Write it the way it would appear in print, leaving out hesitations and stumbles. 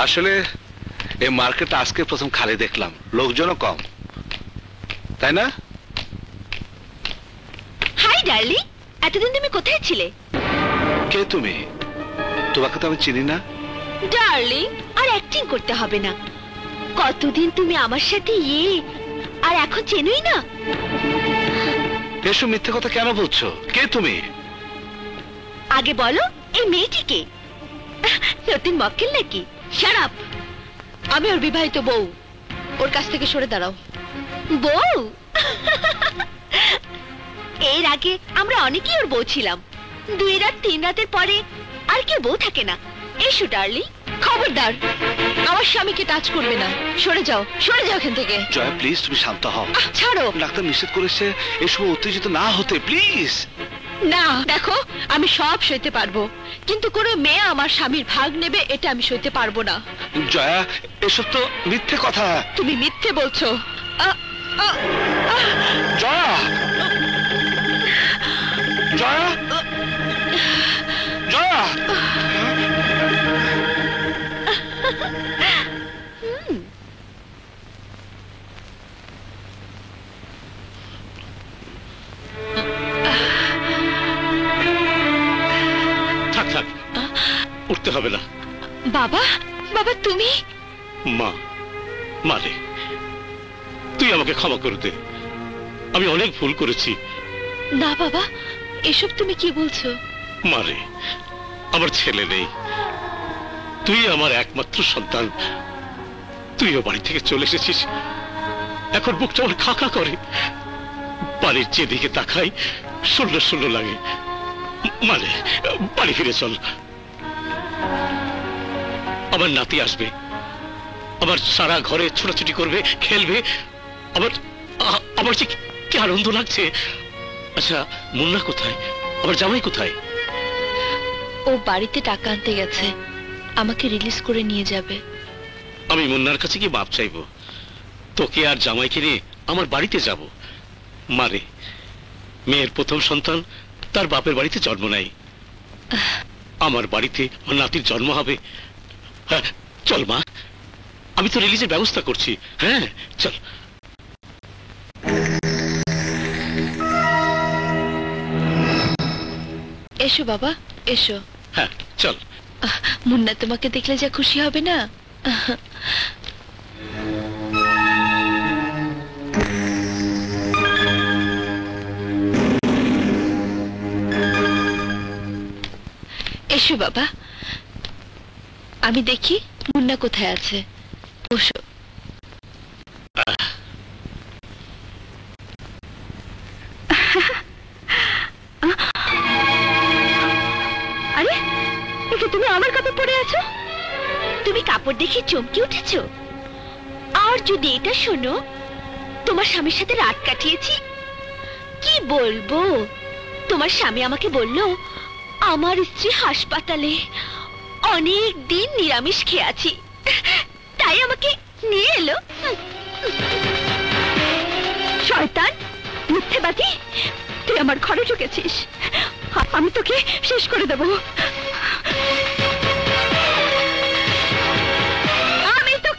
আসলে এই মার্কেটটা আজকে প্রথম খালি দেখলাম, লোকজনও কম, তাই না? হাই ডার্লিং, এতদিন তুমি কোথায় ছিলে? কে তুমি? তোমাকে তো আমি চিনি না। ডার্লিং, আর অ্যাক্টিং করতে হবে না। কতদিন তুমি আমার সাথে আর এখন চেনোই না? এসব মিথ্যে কথা কেন বলছো? কে তুমি? আগে বলো, এই মেয়েটিকে নতুন মক্কেল নাকি? Shut up! আমি ওর বিবাহিত বউ। ওর কাছ থেকে সরে দাঁড়াও। বউ? এর আগে আমরা অনেকেই ওর বউ ছিলাম। 2 রাত 3 রাতের পরে আর কেউ বউ থাকে না। এসো ডার্লিং। খবরদার, আমার স্বামীকে টাচ করবে না। সরে যাও, সরে যাও এখান থেকে। জয়া প্লিজ, তুমি শান্ত হও। ছাড়ো। ডাক্তার নিষেধ করেছে এসব উত্তেজিত না হতে, প্লিজ। না, দেখো, আমি সব সইতে পারবো, কিন্তু কোনো মেয়ে আমার স্বামীর ভাগ নেবে এটা আমি সইতে পারবো না। জয়া, এসব তো মিথ্যে কথা। তুমি মিথ্যে বলছো। জয়া, জয়া, জয়া। থাক থাক, উঠতে হবে না। বাবা, বাবা তুমি? মা, মারে, তুই আমাকে ক্ষমা করে দে। আমি অনেক ভুল করেছি। না বাবা, এসব তুমি কি বলছো? মারে, আমার ছেলে নেই, তুই আমার একমাত্র সন্তান। তুইও বাড়ি থেকে চলে এসেছিস, এখন বুকটা আমার খা খা করে। বাড়ির যেদিকে তাকাই শূন্য শূন্য লাগে। মানে বাড়ি ফিরে চল, আমার নাতি আসবে, আমার সারা ঘরে ছোটাছুটি করবে, খেলবে। আমার আমার যে কি আনন্দ লাগছে। আচ্ছা, মুন্না কোথায়? আমার জামাই কোথায়? ও বাড়িতে টাকা আনতে গেছে, আমাকে রিলিজ করে নিয়ে যাবে। আমি মুন্নার কাছে কি মাপ চাইবো? তোকে আর জামাইকে নিয়ে আমার বাড়িতে যাব। মারে, মেয়ের প্রথম সন্তান তার বাপের বাড়িতে জন্ম নেয়, আমার বাড়িতে আমার নাতির জন্ম হবে। হ্যাঁ চল মা, আমি তো রিলিজের ব্যবস্থা করছি। হ্যাঁ চল। এসো বাবা, এসো। হ্যাঁ চল। মুন্না তোমাকে দেখলে যা খুশি হবে না। এসো বাবা, আমি দেখি মুন্না কোথায় আছে। বসো। আরে, তুমি আমার কাপড় পরে আছো? তুমি কাপড় দেখে চমকে উঠেছো? আর যদি এটা শোনো, তোমার স্বামীর সাথে রাত কাটিয়েছি। কি বলবো, তোমার স্বামী আমাকে বলল আমার স্ত্রী হাসপাতালে, অনেক দিন নিরামিষ খেয়ে আছি, তাই আমাকে নিয়ে এলো। শয়তান, মিথ্যেবাদী, তুই আমার ঘরে ঢুকেছিস, আমি তোকে শেষ করে দেব।